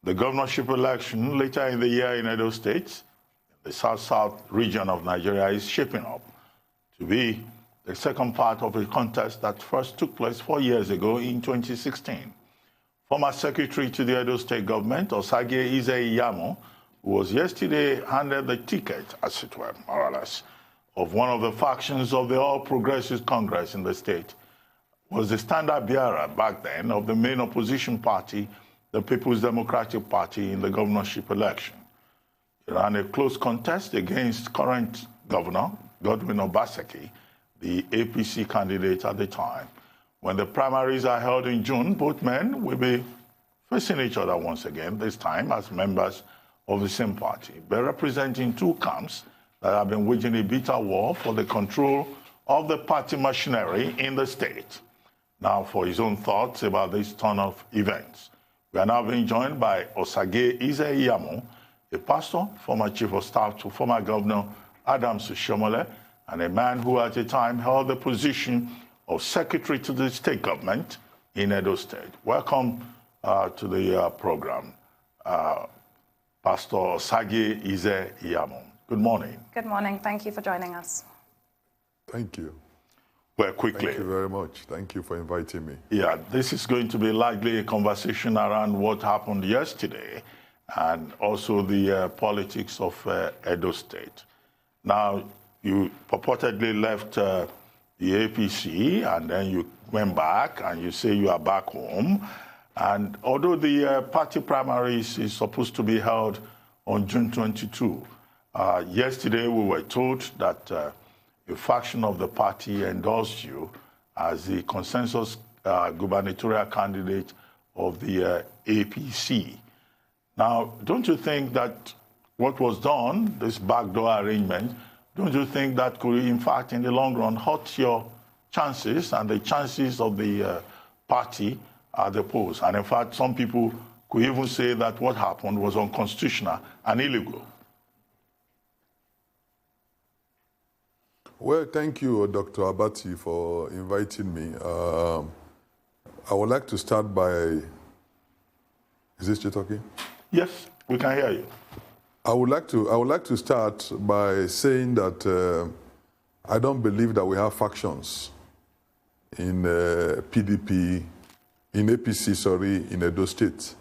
The governorship election later in the year in Edo State, the south-south region of Nigeria, is shaping up to be the second part of a contest that first took place 4 years ago in 2016. Former Secretary to the Edo State government, Osage Ize-Iyamu, who was yesterday handed the ticket, as it were, more or less, of one of the factions of the All Progressives Congress in the state, was the standard bearer back then of the main opposition party, the People's Democratic Party, in the governorship election. He ran a close contest against current governor, Godwin Obaseki, the APC candidate at the time. When the primaries are held in June, both men will be facing each other once again, this time as members of the same party, but representing two camps that have been waging a bitter war for the control of the party machinery in the state. Now, for his own thoughts about this turn of events, we are now being joined by Osage Ize-Iyamu, a pastor, former chief of staff to former governor Adams Oshiomhole, and a man who at the time held the position of secretary to the state government in Edo State. Welcome to the program, Pastor Osage Ize-Iyamu. Good morning. Good morning. Thank you for joining us. Thank you. Well, quickly. Thank you very much. Thank you for inviting me. Yeah, this is going to be largely a conversation around what happened yesterday and also the politics of Edo State. Now, you purportedly left the APC and then you went back and you say you are back home. And although the party primaries is supposed to be held on June 22, yesterday we were told that a faction of the party endorsed you as the consensus gubernatorial candidate of the APC. Now, don't you think that what was done, this backdoor arrangement, don't you think that could, in fact, in the long run, hurt your chances and the chances of the party at the polls? And in fact, some people could even say that what happened was unconstitutional and illegal. Well, thank you, Dr. Abati, for inviting me. I would like to start by... Is this you talking? Yes, we can hear you. I would like to start by saying that I don't believe that we have factions in PDP, in APC, sorry, in Edo State.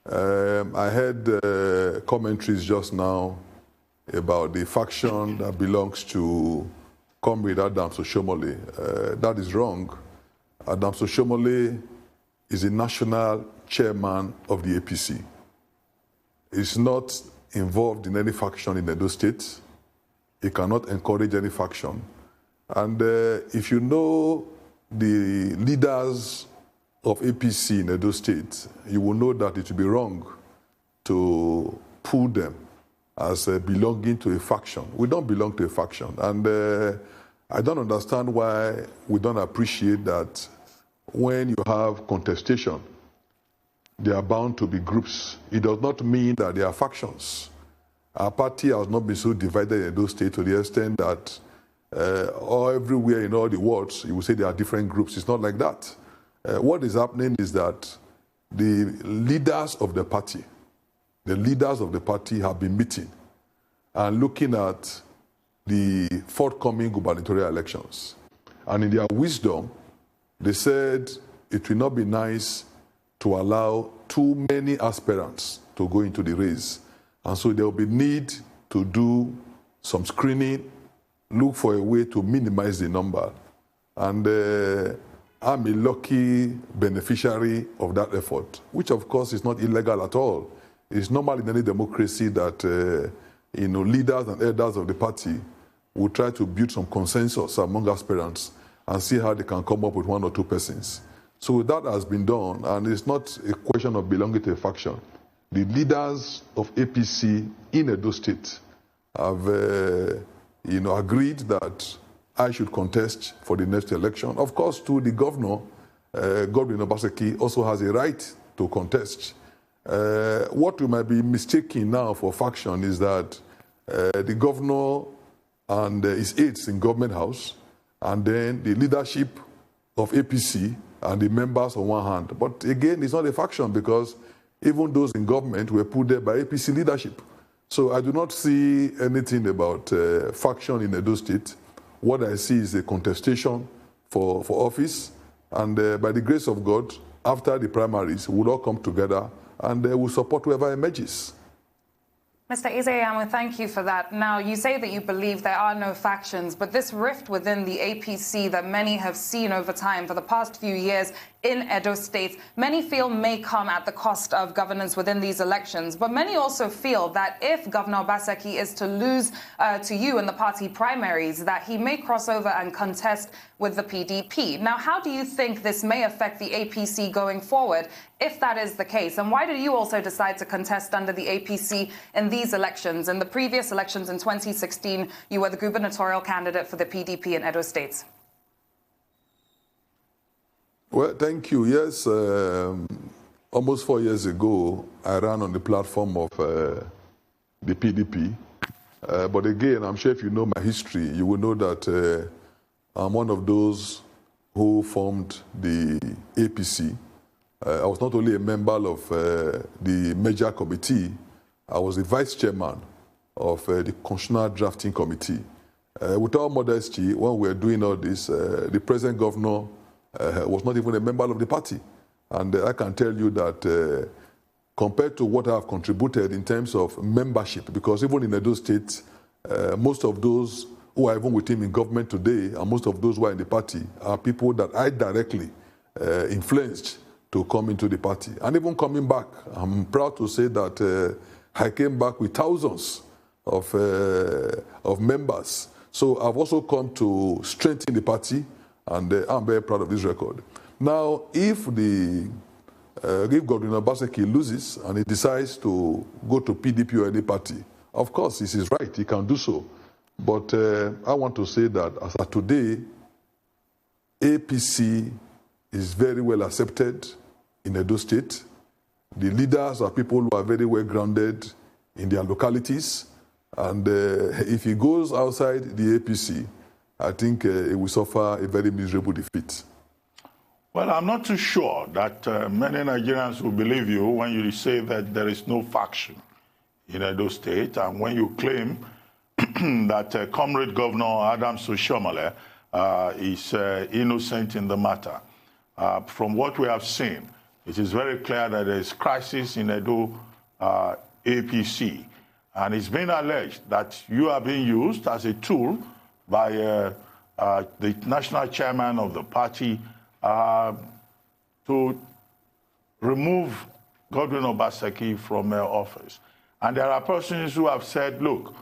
I heard commentaries just now about the faction that belongs to Comrade Adams Oshiomhole. That is wrong. Adams Oshiomhole is the national chairman of the APC. He's not involved in any faction in Edo State. He cannot encourage any faction. And if you know the leaders of APC in Edo State, you will know that it would be wrong to pull them as belonging to a faction. We don't belong to a faction. And I don't understand why we don't appreciate that when you have contestation, there are bound to be groups. It does not mean that there are factions. Our party has not been so divided in Edo State to the extent that everywhere in all the world, you will say there are different groups. It's not like that. What is happening is that the leaders of the party have been meeting and looking at the forthcoming gubernatorial elections. And in their wisdom, they said it will not be nice to allow too many aspirants to go into the race. And so there will be need to do some screening, look for a way to minimize the number. And I'm a lucky beneficiary of that effort, which of course is not illegal at all. It's normal in any democracy that leaders and elders of the party will try to build some consensus among aspirants and see how they can come up with one or two persons. So that has been done, and it's not a question of belonging to a faction. The leaders of APC in Edo State have agreed that I should contest for the next election. Of course, too, the governor, Godwin Obaseki, also has a right to contest. What we might be mistaking now for faction is that the governor and his aides in Government House, and then the leadership of APC and the members on one hand. But again, it's not a faction because Even those in government were put there by APC leadership. So I do not see anything about faction in Edo State. What I see is a contestation for office, and by the grace of God, after the primaries, we'll all come together and we'll support whoever emerges. Mr. Eze-Iyamu, thank you for that. Now, you say that you believe there are no factions, but this rift within the APC that many have seen over time for the past few years in Edo State, many feel may come at the cost of governance within these elections. But many also feel that if Governor Obaseki is to lose to you in the party primaries, that he may cross over and contest with the PDP. Now, how do you think this may affect the APC going forward, if that is the case? And why did you also decide to contest under the APC in these elections? In the previous elections in 2016, you were the gubernatorial candidate for the PDP in Edo State. Well, thank you. Yes, almost 4 years ago, I ran on the platform of the PDP. But again, I'm sure if you know my history, you will know that I'm one of those who formed the APC. I was not only a member of the major committee, I was the vice chairman of the Constitutional Drafting Committee. With all modesty, when we were doing all this, the present governor was not even a member of the party. And I can tell you that compared to what I have contributed in terms of membership, because even in Edo State, most of those who are even with him in government today, and most of those who are in the party, are people that I directly influenced to come into the party. And even coming back, I'm proud to say that I came back with thousands of members. So I've also come to strengthen the party, and I'm very proud of this record. Now, if Governor Obaseki loses and he decides to go to PDP or any party, of course, it's his right, he can do so. But I want to say that as of today, APC is very well accepted in Edo State. The leaders are people who are very well grounded in their localities. And if he goes outside the APC, I think he will suffer a very miserable defeat. Well, I'm not too sure that many Nigerians will believe you when you say that there is no faction in Edo State, and when you claim that Comrade Governor Adams Oshiomhole is innocent in the matter. From what we have seen, it is very clear that there is crisis in Edo APC, and it's been alleged that you are being used as a tool by the national chairman of the party to remove Godwin Obaseki from office. And there are persons who have said, look,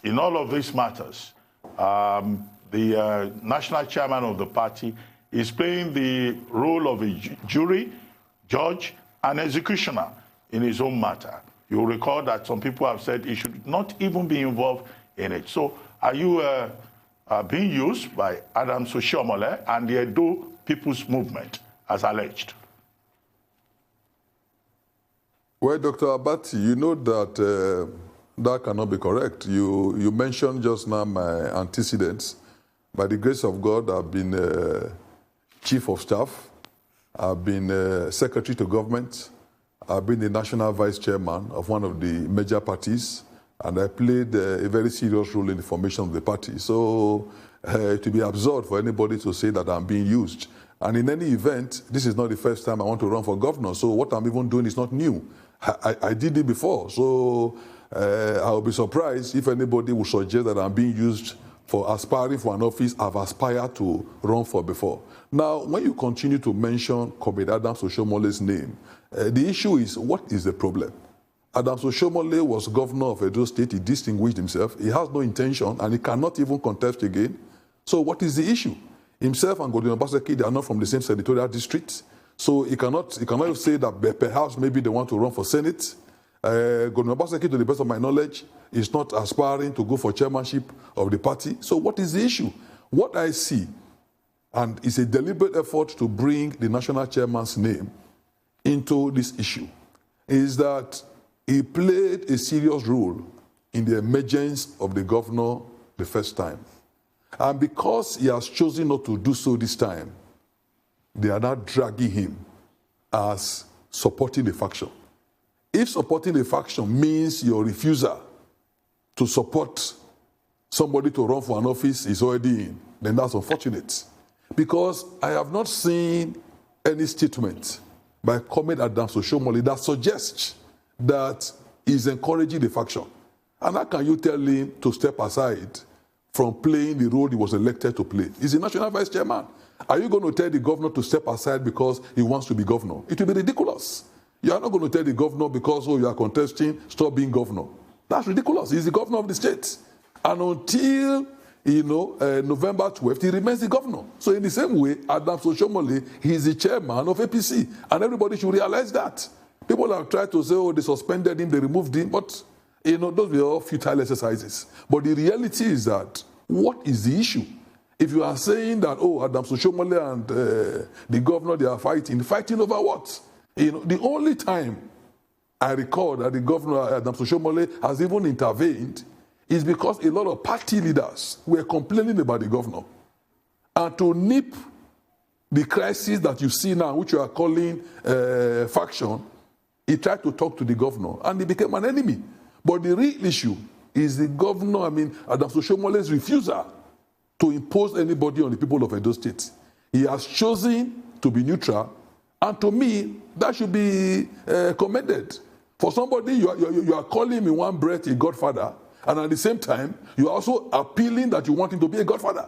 in all of these matters, the national chairman of the party is playing the role of a jury, judge, and executioner in his own matter. You'll recall that some people have said he should not even be involved in it. So are you being used by Adams Oshiomhole and the Edo People's Movement, as alleged? Well, Dr. Abati, you know that that cannot be correct. You mentioned just now my antecedents. By the grace of God, I've been chief of staff. I've been secretary to government. I've been the national vice chairman of one of the major parties, and I played a very serious role in the formation of the party. So to be absurd for anybody to say that I'm being used. And in any event, this is not the first time I want to run for governor, so what I'm even doing is not new. I did it before, so I'll be surprised if anybody would suggest that I'm being used for aspiring for an office I've aspired to run for before. Now, when you continue to mention Comrade Adams Oshiomhole's name, the issue is, what is the problem? Adams Oshiomhole was governor of Edo State. He distinguished himself. He has no intention, and he cannot even contest again. So what is the issue? Himself and Godwin Obaseki, they are not from the same senatorial district. So he cannot say that perhaps maybe they want to run for Senate. Godwin Obaseki, to the best of my knowledge, is not aspiring to go for chairmanship of the party. So what is the issue? What I see, and it's a deliberate effort to bring the national chairman's name into this issue, is that he played a serious role in the emergence of the governor the first time. And because he has chosen not to do so this time, they are now dragging him as supporting a faction. If supporting a faction means your refusal to support somebody to run for an office is already in, then that's unfortunate. Because I have not seen any statement by Comrade Adams Oshiomhole that suggests that he's encouraging the faction. And how can you tell him to step aside from playing the role he was elected to play? He's the national vice chairman. Are you going to tell the governor to step aside because he wants to be governor? It will be ridiculous. You are not going to tell the governor because, oh, you are contesting, stop being governor. That's ridiculous. He's the governor of the state. And until, November 12th, he remains the governor. So in the same way, Adams Oshiomhole, he's the chairman of APC. And everybody should realize that. People have tried to say, oh, they suspended him, they removed him. But, those were all futile exercises. But the reality is that, what is the issue? If you are saying that, oh, Adams Oshiomhole and the governor, they are fighting over what? The only time I recall that the governor, Adams Oshiomhole, has even intervened is because a lot of party leaders were complaining about the governor. And to nip the crisis that you see now, which you are calling faction, he tried to talk to the governor, and he became an enemy. But the real issue is the governor, Adams Oshiomole's refusal to impose anybody on the people of Edo State. He has chosen to be neutral, and to me, that should be commended. For somebody, you are calling him in one breath a godfather, and at the same time, you are also appealing that you want him to be a godfather.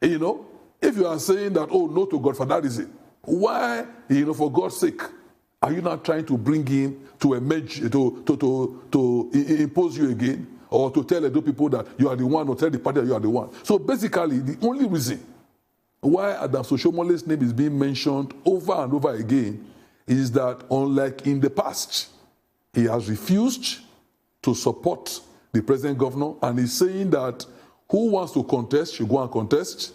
If you are saying that, oh, no to godfatherism, why, for God's sake, are you not trying to bring him to emerge, to impose you again, or to tell Edo people that you are the one, or tell the party that you are the one? So basically, the only reason why Adams Oshiomole's name is being mentioned over and over again is that, unlike in the past, he has refused to support the present governor, and he's saying that who wants to contest should go and contest.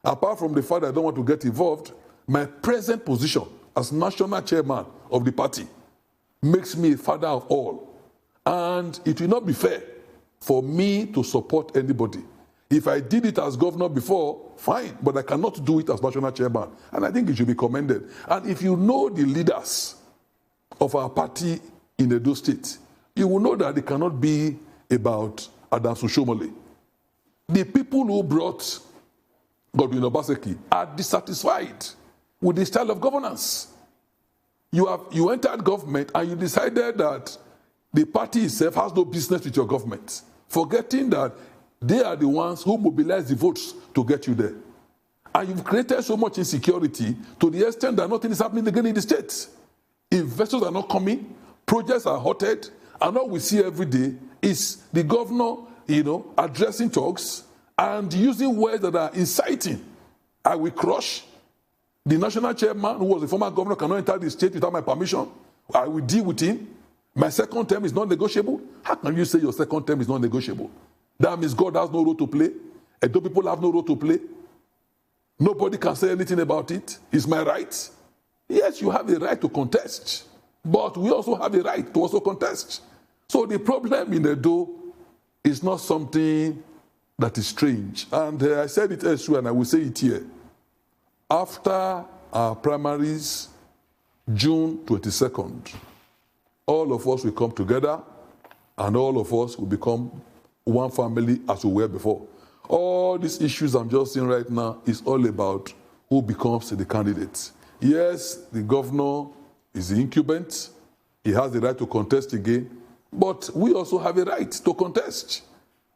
Apart from the fact that I don't want to get involved, my present position as national chairman of the party makes me a father of all. And it will not be fair for me to support anybody. If I did it as governor before, fine, but I cannot do it as national chairman. And I think it should be commended. And if you know the leaders of our party in Edo State, you will know that it cannot be about Adams Oshiomhole. The people who brought Godwin Obaseki are dissatisfied with the style of governance. You entered government and you decided that the party itself has no business with your government, forgetting that they are the ones who mobilize the votes to get you there. And you've created so much insecurity to the extent that nothing is happening again in the state. Investors are not coming, projects are halted, and all we see every day is the governor, addressing talks and using words that are inciting. I will crush. The national chairman, who was the former governor, cannot enter the state without my permission. I will deal with him. My second term is not negotiable. How can you say your second term is not negotiable? That means God has no role to play. Edo people have no role to play. Nobody can say anything about it. It's my right. Yes, you have a right to contest. But we also have a right to also contest. So the problem in Edo is not something that is strange. And I said it elsewhere, and I will say it here. After our primaries, June 22nd, all of us will come together, and all of us will become one family as we were before. All these issues I'm just saying right now is all about who becomes the candidate. Yes, the governor is the incumbent. He has the right to contest again. But we also have a right to contest.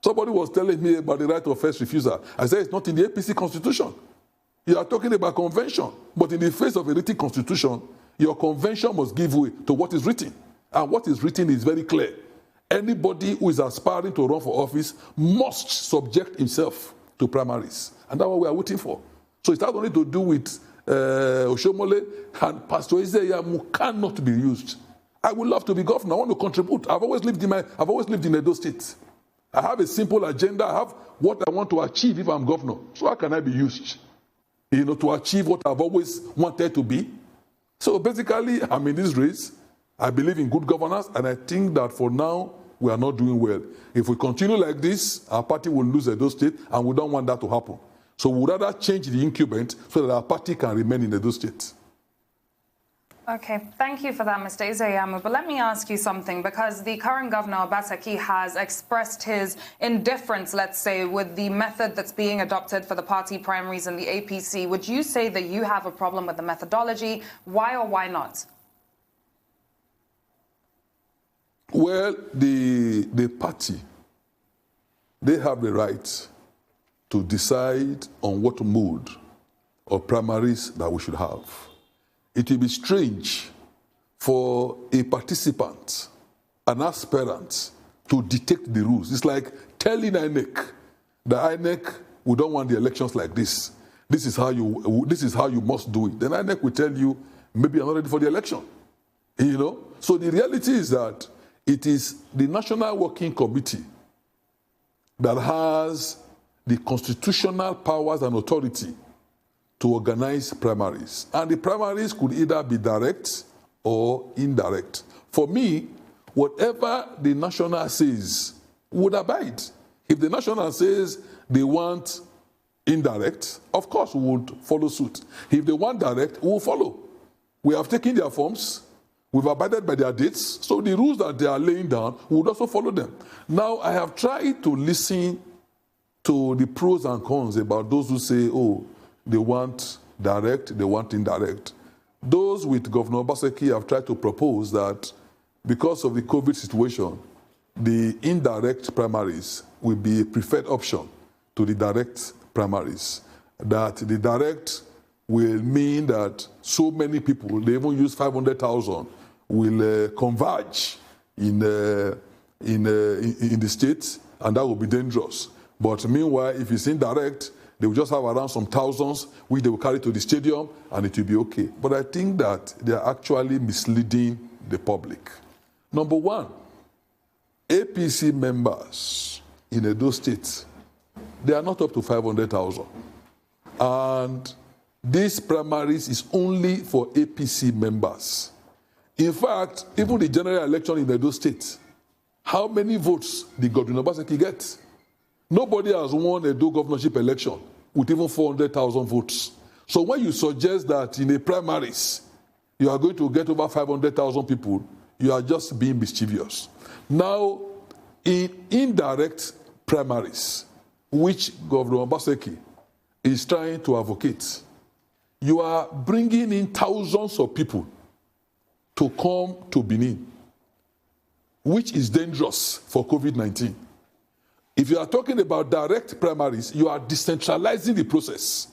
Somebody was telling me about the right of first refusal. I said it's not in the APC constitution. You are talking about convention. But in the face of a written constitution, your convention must give way to what is written. And what is written is very clear. Anybody who is aspiring to run for office must subject himself to primaries. And that's what we are waiting for. So it's not only to do with Oshiomhole, and Pastor Eze-Iyamu cannot be used. I would love to be governor. I want to contribute. I've always lived in Edo State. I have a simple agenda. I have what I want to achieve if I'm governor. So how can I be used? To achieve what I've always wanted to be. So basically, I'm in this race. I believe in good governance, and I think that for now, we are not doing well. If we continue like this, our party will lose Edo State, and we don't want that to happen. So we'd rather change the incumbent so that our party can remain in Edo State. Okay, thank you for that, Mr. Izayamu. But let me ask you something, because the current governor, Obaseki, has expressed his indifference, let's say, with the method that's being adopted for the party primaries in the APC. Would you say that you have a problem with the methodology? Why or why not? Well, the party, they have the right to decide on what mode of primaries that we should have. It will be strange for a participant, an aspirant, to dictate the rules. It's like telling INEC, the INEC, we don't want the elections like this. This is how you must do it. Then INEC will tell you, maybe I'm not ready for the election. You know? So the reality is that it is the National Working Committee that has the constitutional powers and authority to organize primaries. And the primaries could either be direct or indirect. For me, whatever the national says would abide. If the national says they want indirect, of course we would follow suit. If they want direct, we will follow. We have taken their forms, we've abided by their dates, so the rules that they are laying down, we would also follow them. Now, I have tried to listen to the pros and cons about those who say, oh, they want direct, they want indirect. Those with Governor Obaseki have tried to propose that because of the COVID situation, the indirect primaries will be a preferred option to the direct primaries. That the direct will mean that so many people, they even use 500,000, will converge in the state, and that will be dangerous. But meanwhile, if it's indirect, they will just have around some thousands, which they will carry to the stadium, and it will be okay. But I think that they are actually misleading the public. Number one, APC members in Edo State, they are not up to 500,000. And these primaries is only for APC members. In fact, even the general election in Edo State, how many votes did Godwin Obaseki get? Nobody has won a Edo governorship election with even 400,000 votes. So when you suggest that in a primaries, you are going to get over 500,000 people, you are just being mischievous. Now, in indirect primaries, which Governor Obaseki is trying to advocate, you are bringing in thousands of people to come to Benin, which is dangerous for COVID-19. If you are talking about direct primaries, you are decentralizing the process.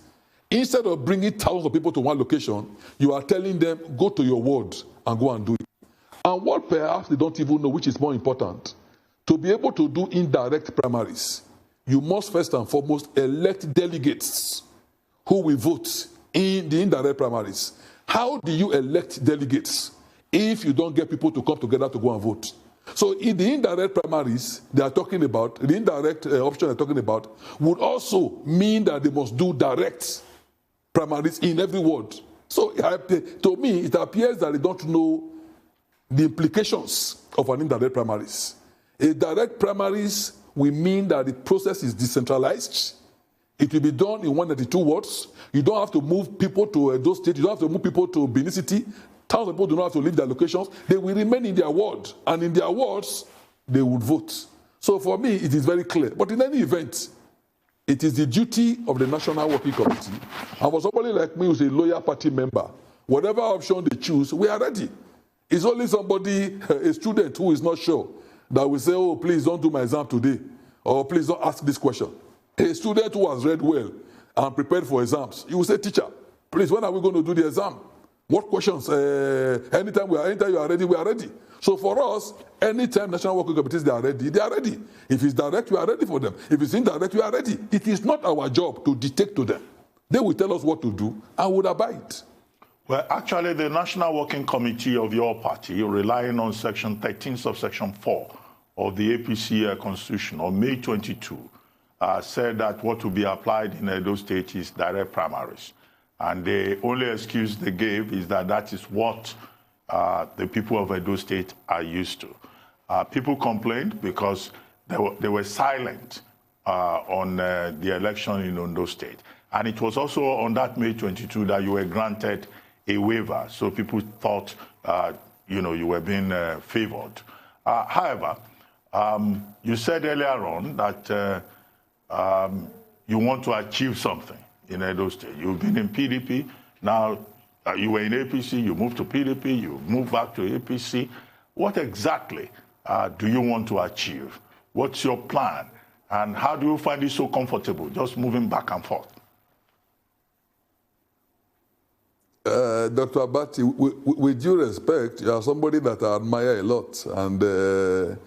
Instead of bringing thousands of people to one location, you are telling them, go to your ward and go and do it. And what perhaps they don't even know, which is more important, to be able to do indirect primaries, you must first and foremost elect delegates who will vote in the indirect primaries. How do you elect delegates if you don't get people to come together to go and vote? So in the indirect primaries they are talking about, the indirect option they're talking about, would also mean that they must do direct primaries in every ward. So to me, it appears that they don't know the implications of an indirect primaries. A direct primaries will mean that the process is decentralized. It will be done in 192 wards. You don't have to move people to those states. You don't have to move people to Benin City. Thousands of people do not have to leave their locations. They will remain in their ward. And in their wards, they would vote. So for me, it is very clear. But in any event, it is the duty of the National Working Committee. And for somebody like me who's a loyal party member, whatever option they choose, we are ready. It's only somebody, a student who is not sure, that will say, oh, please don't do my exam today. Or please don't ask this question. A student who has read well and prepared for exams, you will say, teacher, please, when are we going to do the exam? What questions? Anytime you are ready, we are ready. So for us, anytime National Working Committees they are ready. If it's direct, we are ready for them. If it's indirect, we are ready. It is not our job to dictate to them. They will tell us what to do and would abide. Well, actually, the National Working Committee of your party, relying on Section 13, subsection 4 of the APC Constitution on May 22, said that what will be applied in Edo State is direct primaries. And the only excuse they gave is that that is what the people of Edo State are used to. People complained because they were silent on the election in Ondo State. And it was also on that May 22 that you were granted a waiver. So people thought, you were being favored. However, you said earlier on that you want to achieve something in Edo State. You've been in PDP. Now you were in APC, you moved to PDP, you moved back to APC. What exactly do you want to achieve? What's your plan? And how do you find it so comfortable, just moving back and forth? Dr. Abati, with due respect, you are somebody that I admire a lot. And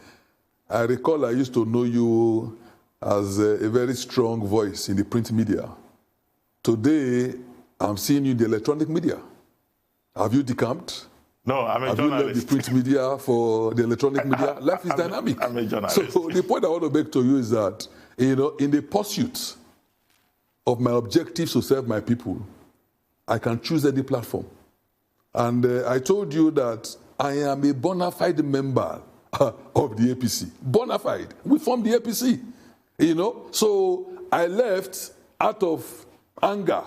I recall I used to know you as a very strong voice in the print media. Today, I'm seeing you in the electronic media. Have you decamped? No, I'm a Have journalist. you left the print media for the electronic media? Life is dynamic. I'm a journalist. So the point I want to make to you is that, in the pursuit of my objectives to serve my people, I can choose any platform. And I told you that I am a bona fide member of the APC. Bona fide. We formed the APC. So I left out of anger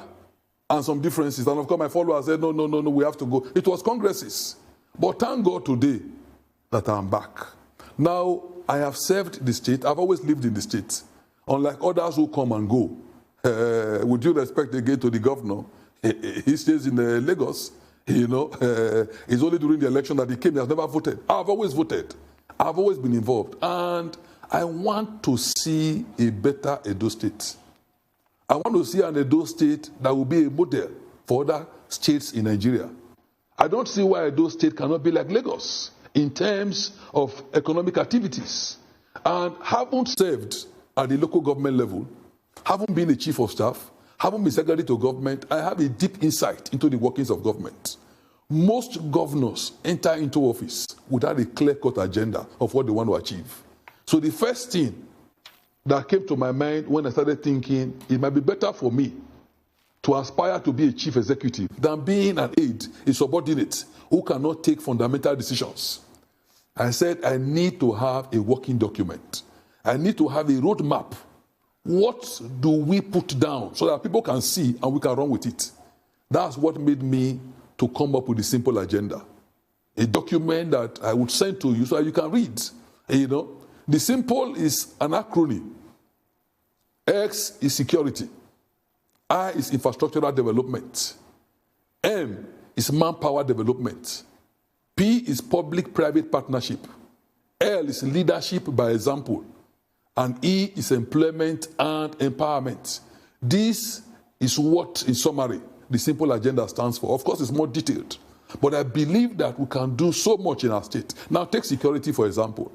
and some differences. And of course, my followers said, no, we have to go. It was congresses. But thank God today that I'm back. Now, I have served the state. I've always lived in the state. Unlike others who come and go. With due respect again to the governor, he stays in Lagos. It's only during the election that he came. He has never voted. I've always voted. I've always been involved. And I want to see a better Edo State. I want to see an Edo State that will be a model for other states in Nigeria. I don't see why Edo State cannot be like Lagos in terms of economic activities. And having served at the local government level, having been a chief of staff, having been secretary to government, I have a deep insight into the workings of government. Most governors enter into office without a clear-cut agenda of what they want to achieve. So the first thing that came to my mind when I started thinking, it might be better for me to aspire to be a chief executive than being an aide, a subordinate who cannot take fundamental decisions. I said, I need to have a working document. I need to have a roadmap. What do we put down so that people can see and we can run with it? That's what made me to come up with a simple agenda. A document that I would send to you so that you can read. The simple is an acronym. X is security. I is infrastructural development. M is manpower development. P is public-private partnership. L is leadership by example. And E is employment and empowerment. This is what, in summary, the simple agenda stands for. Of course, it's more detailed. But I believe that we can do so much in our state. Now, take security, for example.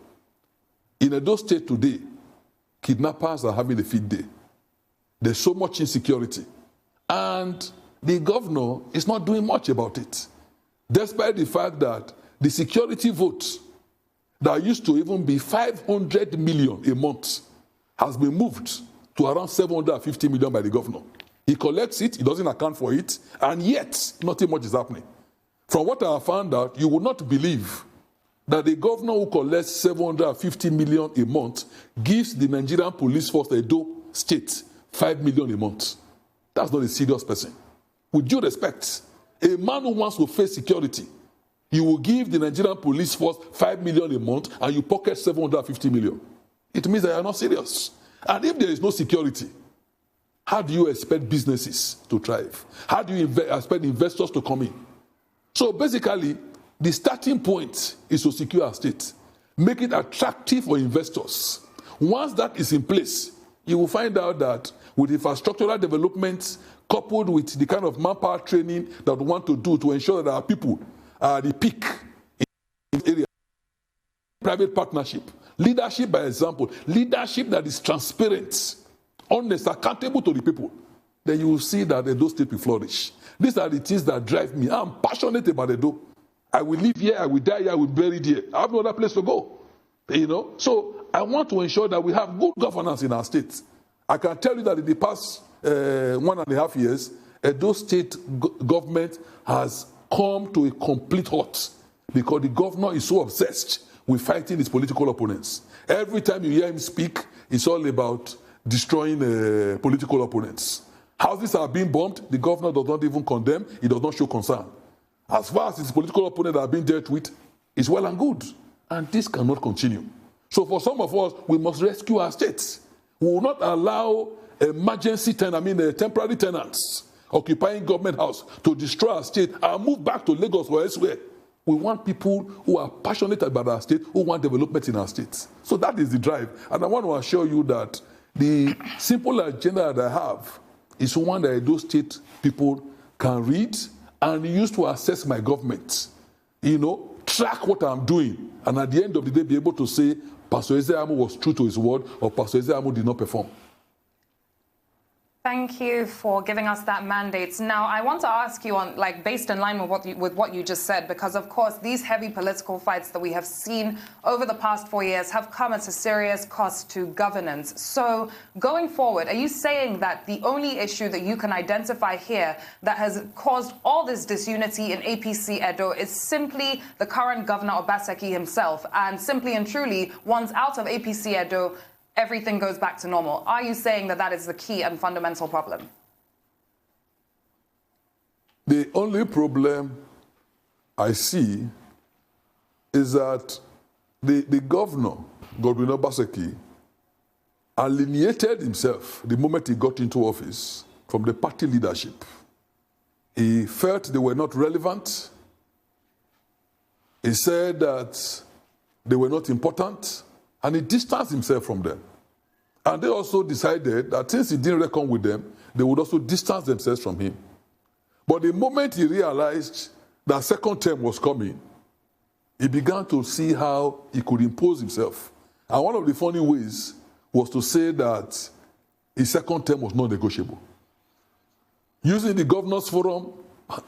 In Edo State today, kidnappers are having a feed day. There's so much insecurity. And the governor is not doing much about it. Despite the fact that the security vote that used to even be 500 million a month has been moved to around 750 million by the governor. He collects it, he doesn't account for it, and yet nothing much is happening. From what I have found out, you would not believe that the governor who collects 750 million a month gives the Nigerian police force, Edo State, 5 million a month. That's not a serious person. With due respect, a man who wants to face security, you will give the Nigerian police force 5 million a month and you pocket 750 million. It means that you are not serious. And if there is no security, how do you expect businesses to thrive? How do you expect investors to come in? So basically, the starting point is to secure our state. Make it attractive for investors. Once that is in place, you will find out that with infrastructural development coupled with the kind of manpower training that we want to do to ensure that our people are the peak in the area. Private partnership. Leadership by example. Leadership that is transparent, honest, accountable to the people. Then you will see that Edo State will flourish. These are the things that drive me. I'm passionate about Edo. I will live here, I will die here, I will be buried here. I have no other place to go. So I want to ensure that we have good governance in our state. I can tell you that in the past 1.5 years, Edo State government has come to a complete halt because the governor is so obsessed with fighting his political opponents. Every time you hear him speak, it's all about destroying political opponents. Houses are being bombed, the governor does not even condemn, he does not show concern. As far as his political opponents are being dealt with, it's well and good. And this cannot continue. So for some of us, we must rescue our states. We will not allow temporary tenants occupying government house to destroy our state and move back to Lagos or elsewhere. We want people who are passionate about our state, who want development in our states. So that is the drive. And I want to assure you that the simple agenda that I have is one that those state people can read and use to assess my government. Track what I'm doing, and at the end of the day be able to say Pastor Eze-Iyamu was true to his word or Pastor Eze-Iyamu did not perform. Thank you for giving us that mandate. Now, I want to ask you on, based in line with what you just said, because of course these heavy political fights that we have seen over the past 4 years have come at a serious cost to governance. So, going forward, are you saying that the only issue that you can identify here that has caused all this disunity in APC Edo is simply the current governor Obaseki himself, and simply and truly, once out of APC Edo, everything goes back to normal? Are you saying that that is the key and fundamental problem? The only problem I see is that the governor, Godwin Obaseki, alienated himself the moment he got into office from the party leadership. He felt they were not relevant. He said that they were not important, and he distanced himself from them. And they also decided that since he didn't reckon with them, they would also distance themselves from him. But the moment he realized that second term was coming, he began to see how he could impose himself. And one of the funny ways was to say that his second term was not negotiable. Using the Governors Forum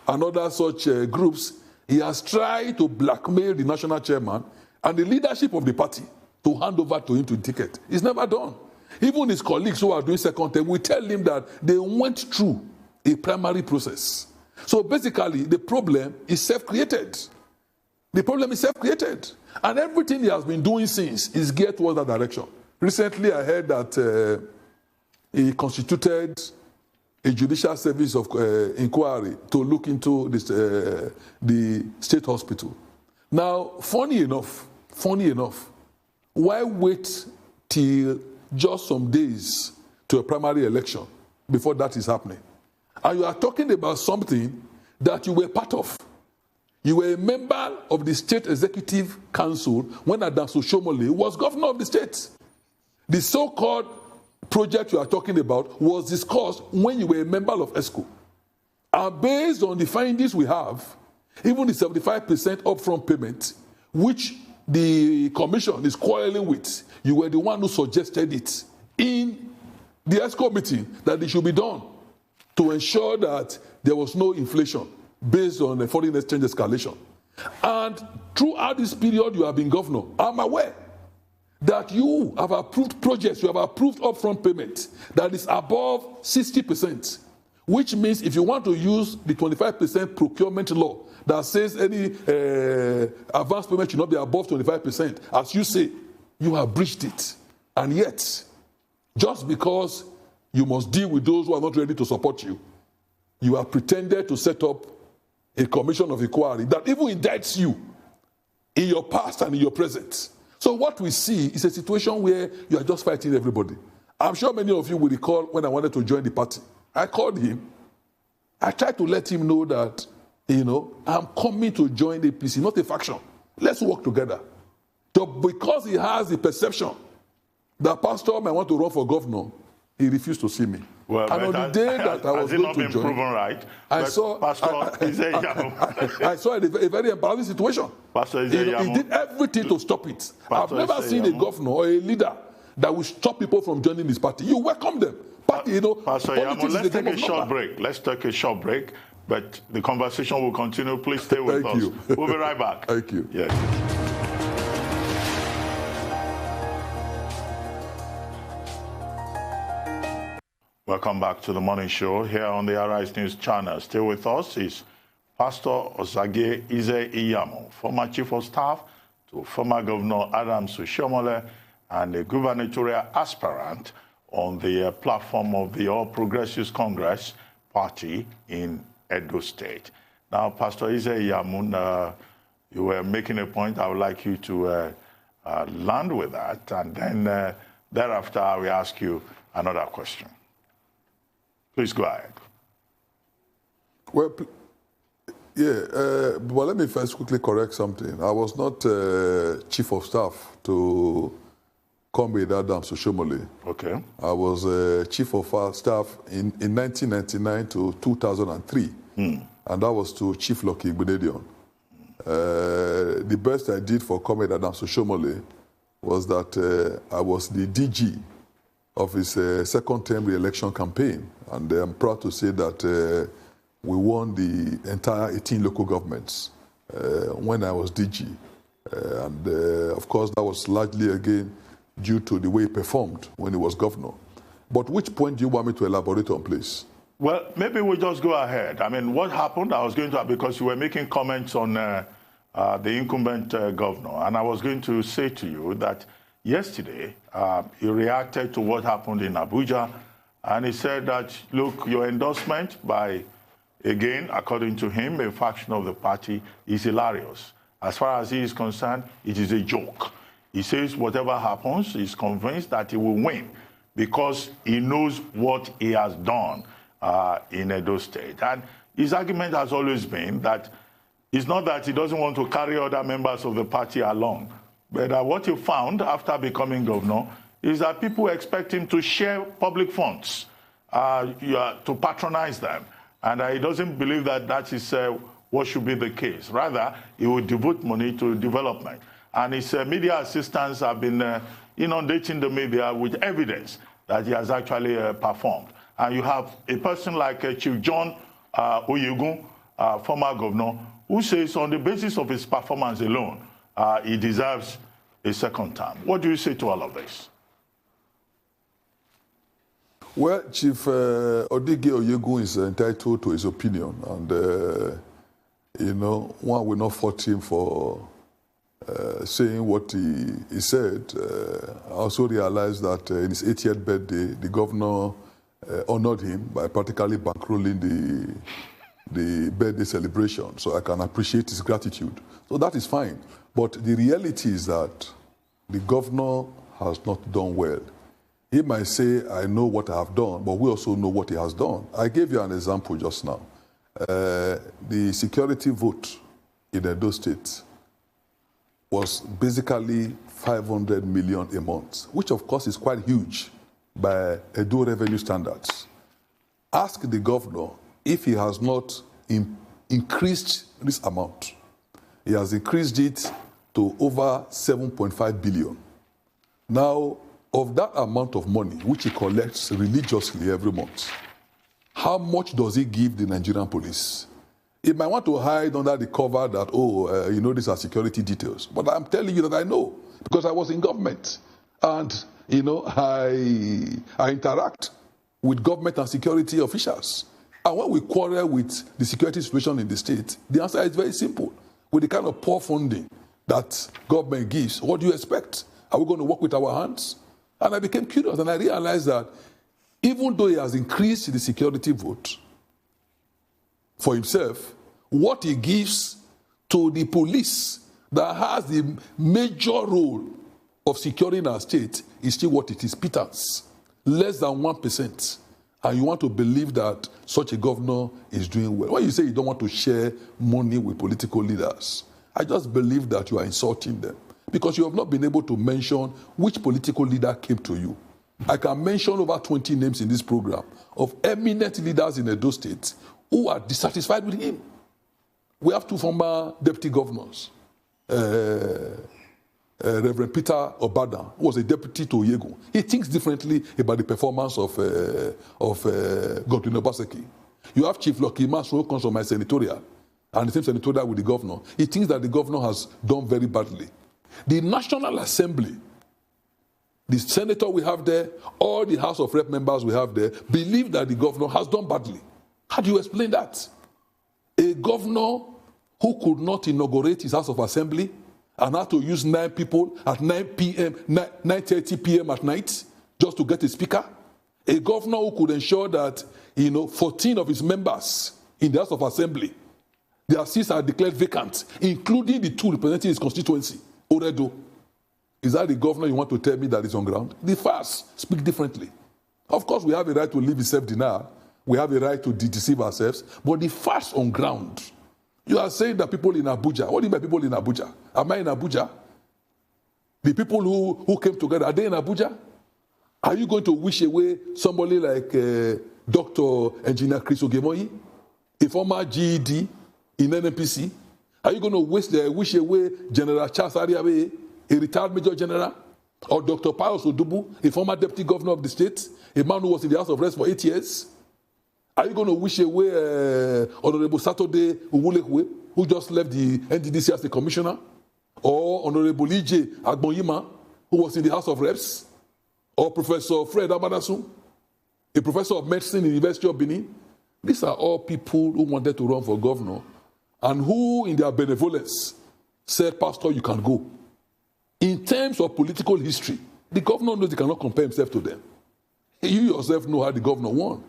and other such groups, he has tried to blackmail the national chairman and the leadership of the party to hand over to him to the ticket. It's never done. Even his colleagues who are doing second term will tell him that they went through a primary process. So basically, the problem is self-created. The problem is self-created. And everything he has been doing since is geared towards that direction. Recently, I heard that he constituted a judicial service of inquiry to look into this, the state hospital. Now, funny enough, why wait till just some days to a primary election before that is happening? And you are talking about something that you were part of. You were a member of the State Executive Council when Adams Oshiomhole was governor of the state. The so-called project you are talking about was discussed when you were a member of ESCO. And based on the findings we have, even the 75% upfront payment, which the commission is quarreling with, you were the one who suggested it in the ESCO meeting that it should be done to ensure that there was no inflation based on the foreign exchange escalation. And throughout this period you have been governor, I'm aware that you have approved projects, you have approved upfront payment that is above 60%, which means if you want to use the 25% procurement law that says any advance payment should not be above 25%, as you say, you have breached it. And yet, just because you must deal with those who are not ready to support you, you have pretended to set up a commission of inquiry that even indicts you in your past and in your present. So what we see is a situation where you are just fighting everybody. I'm sure many of you will recall when I wanted to join the party. I called him. I tried to let him know that, I'm coming to join the APC, not a faction. Let's work together. So because he has the perception that Pastor might want to run for governor, he refused to see me. Well, and on the day that I was going to join, proven right? I saw a very embarrassing situation. Pastor He did everything to stop it. I've never seen a governor or a leader that will stop people from joining this party. You welcome them. Pastor Iyamo, let's take a short break. Let's take a short break, but the conversation will continue. Please stay with us. We'll be right back. Thank you. Yes. Welcome back to the morning show here on the Arise News channel. Still with us is Pastor Osagie Eze-Iyamu, former Chief of Staff to former Governor Adams Oshiomhole and a gubernatorial aspirant on the platform of the All Progressives Congress Party in Edo State. Now, Pastor Eze Iyamu, you were making a point. I would like you to land with that, and then thereafter I will ask you another question. Please go ahead. Well, but let me first quickly correct something. I was not chief of staff to Comrade Adams Oshiomhole. Okay. I was chief of staff in 1999 to 2003, and that was to Chief Lucky Igbinedion. The best I did for Comrade Adams Oshiomhole was that I was the DG of his second-term re-election campaign, and I'm proud to say that we won the entire 18 local governments when I was DG. And of course, that was largely, again, due to the way he performed when he was governor. But which point do you want me to elaborate on, please? Well, maybe we'll just go ahead. I mean, what happened, I was going to, because you were making comments on the incumbent governor, and I was going to say to you that yesterday he reacted to what happened in Abuja, and he said that, look, your endorsement by, again, according to him, a faction of the party is hilarious. As far as he is concerned, it is a joke. He says whatever happens, he's convinced that he will win because he knows what he has done in Edo State. And his argument has always been that it's not that he doesn't want to carry other members of the party along, but what he found after becoming governor is that people expect him to share public funds, to patronize them. And he doesn't believe that that is what should be the case. Rather, he will devote money to development. And his media assistants have been inundating the media with evidence that he has actually performed. And you have a person like Chief John Oyegun, former governor, who says on the basis of his performance alone, he deserves a second term. What do you say to all of this? Well, Chief Odige Oyegun is entitled to his opinion, and, one will not fault him for saying what he said. I also realized that in his 80th birthday, the governor honored him by practically bankrolling the birthday celebration. So I can appreciate his gratitude. So that is fine. But the reality is that the governor has not done well. He might say, I know what I have done, but we also know what he has done. I gave you an example just now. The security vote in Edo State was basically 500 million a month, which of course is quite huge by Edo revenue standards. Ask the governor if he has not increased this amount. He has increased it to over 7.5 billion. Now, of that amount of money, which he collects religiously every month, how much does he give the Nigerian police? He might want to hide under the cover that, these are security details. But I'm telling you that I know, because I was in government. And, I interact with government and security officials. And when we quarrel with the security situation in the state, the answer is very simple. With the kind of poor funding that government gives, what do you expect? Are we going to work with our hands? And I became curious, and I realized that even though he has increased the security vote for himself, what he gives to the police that has the major role of securing our state is still what it is, pittance, less than 1%. And you want to believe that such a governor is doing well. When you say you don't want to share money with political leaders, I just believe that you are insulting them, because you have not been able to mention which political leader came to you. I can mention over 20 names in this program of eminent leaders in Edo State who are dissatisfied with him. We have two former deputy governors. Reverend Peter Obadan, who was a deputy to Oyegun. He thinks differently about the performance of Godwin Obaseki. You have Chief Lucky Mas, who comes from my senatorial, and the same senatorial with the governor. He thinks that the governor has done very badly. The National Assembly, the senator we have there, all the House of Rep members we have there, believe that the governor has done badly. How do you explain that? A governor who could not inaugurate his House of Assembly and had to use 9 people at 9:30 p.m. at night just to get a speaker. A governor who could ensure that 14 of his members in the House of Assembly Their seats are declared vacant, including the two representing his constituency, Oredo. Is that the governor you want to tell me that is on ground? The facts speak differently. Of course, we have a right to live in self-denial. We have a right to deceive ourselves. But the facts on ground, you are saying that people in Abuja, what do you mean by people in Abuja? Am I in Abuja? The people who came together, are they in Abuja? Are you going to wish away somebody like Dr. Engineer Chris Ogemoyi, a former GED in NNPC? Are you going to wish away General Charles Ariabe, a retired Major General? Or Dr. Pius Odubu, a former Deputy Governor of the state, a man who was in the House of Reps for 8 years? Are you going to wish away Honorable Saturday Uwulekwe, who just left the NDDC as a commissioner? Or Honorable Ije Agbonyima, who was in the House of Reps? Or Professor Fred Abadasu, a professor of medicine in the University of Benin? These are all people who wanted to run for governor and who, in their benevolence, said, Pastor, you can go. In terms of political history, the governor knows he cannot compare himself to them. You yourself know how the governor won.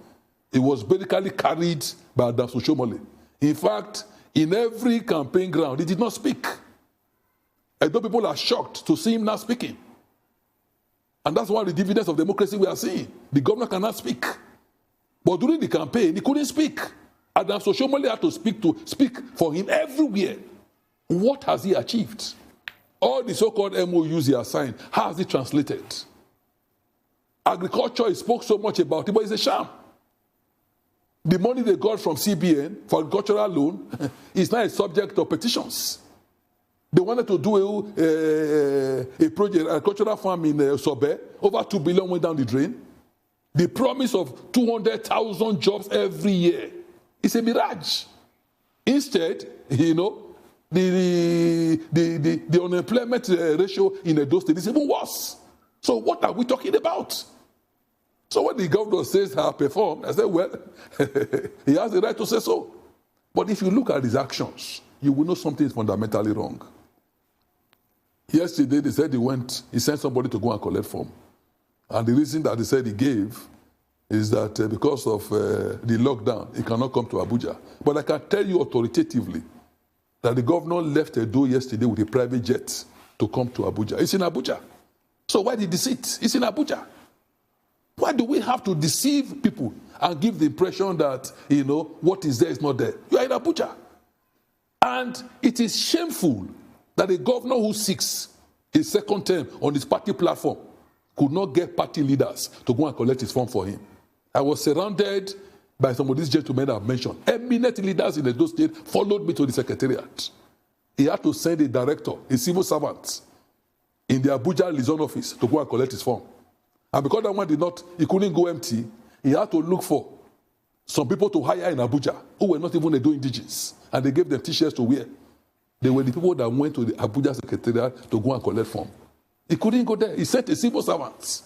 It was basically carried by Adams Oshomole. In fact, in every campaign ground, he did not speak. And those people are shocked to see him not speaking. And that's one of the dividends of democracy we are seeing. The governor cannot speak. But during the campaign, he couldn't speak. Adams Oshomole had to speak for him everywhere. What has he achieved? All the so-called MOUs he has signed, how has he translated? Agriculture, he spoke so much about it, but it's a sham. The money they got from CBN for agricultural loan is now a subject of petitions. They wanted to do a project, agricultural farm in Sobe. Over 2 billion went down the drain. The promise of 200,000 jobs every year is a mirage. Instead, the unemployment ratio in Edo State is even worse. So what are we talking about? So when the governor says I performed, I said, well, he has the right to say so. But if you look at his actions, you will know something is fundamentally wrong. Yesterday, they said he sent somebody to go and collect form. And the reason that they said he gave is that because of the lockdown, he cannot come to Abuja. But I can tell you authoritatively that the governor left Edo yesterday with a private jet to come to Abuja. It's in Abuja. So why the deceit? It's in Abuja. Why do we have to deceive people and give the impression that, what is there is not there? You are in Abuja. And it is shameful that a governor who seeks a second term on his party platform could not get party leaders to go and collect his form for him. I was surrounded by some of these gentlemen I've mentioned. Eminent leaders in Edo State followed me to the secretariat. He had to send a director, a civil servant, in the Abuja liaison office to go and collect his form. And because that one he couldn't go empty, he had to look for some people to hire in Abuja who were not even Edo indigenes. And they gave them t-shirts to wear. They were the people that went to the Abuja secretariat to go and collect form. He couldn't go there. He sent a civil servant.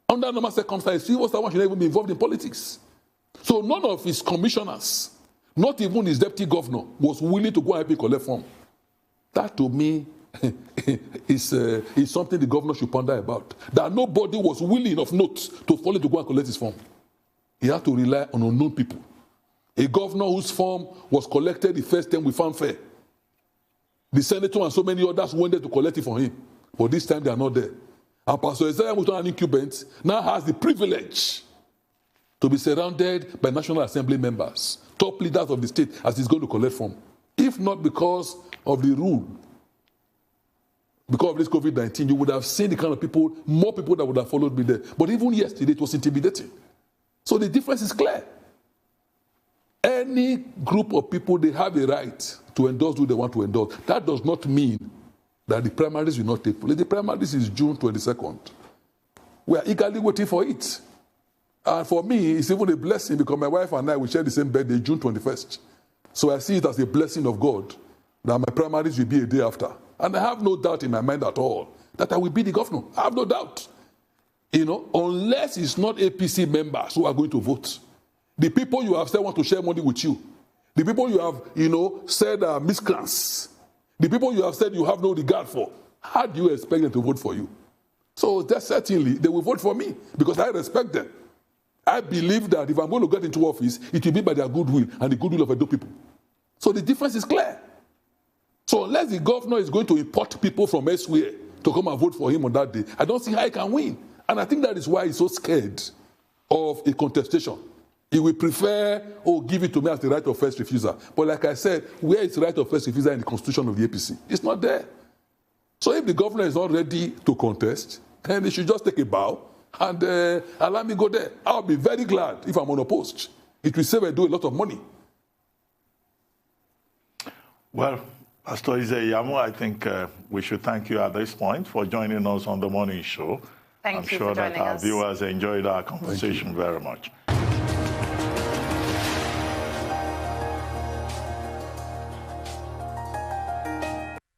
Under normal circumstances, civil servant should not even be involved in politics. So none of his commissioners, not even his deputy governor, was willing to go and help him collect form. That to me is something the governor should ponder about. That nobody was willing of note to follow to go and collect his form. He had to rely on unknown people. A governor whose form was collected the first time with fanfare. The senator and so many others wanted to collect it for him. But this time they are not there. And Pastor Isaiah Muton, an incumbent, now has the privilege to be surrounded by National Assembly members, top leaders of the state, as he's going to collect form. If not because of the rule, because of this COVID-19, you would have seen the kind of people, more people that would have followed me there. But even yesterday, it was intimidating. So the difference is clear. Any group of people, they have a right to endorse who they want to endorse. That does not mean that the primaries will not take place. The primaries is June 22nd. We are eagerly waiting for it. And for me, it's even a blessing because my wife and I will share the same birthday, June 21st. So I see it as a blessing of God that my primaries will be a day after. And I have no doubt in my mind at all that I will be the governor. I have no doubt. Unless it's not APC members who are going to vote. The people you have said want to share money with you. The people you have, said are miscreants. The people you have said you have no regard for. How do you expect them to vote for you? So that certainly they will vote for me because I respect them. I believe that if I'm going to get into office, it will be by their goodwill and the goodwill of Edo people. So the difference is clear. So unless the governor is going to import people from elsewhere to come and vote for him on that day, I don't see how he can win. And I think that is why he's so scared of a contestation. He will prefer, give it to me as the right of first refusal. But like I said, where is the right of first refusal in the constitution of the APC? It's not there. So if the governor is not ready to contest, then he should just take a bow and allow me go there. I'll be very glad if I'm unopposed. It will save and do a lot of money. Well, Pastor Ize-Iyamu, I think we should thank you at this point for joining us on the morning show. Thank you for joining us. I'm sure that our viewers enjoyed our conversation very much.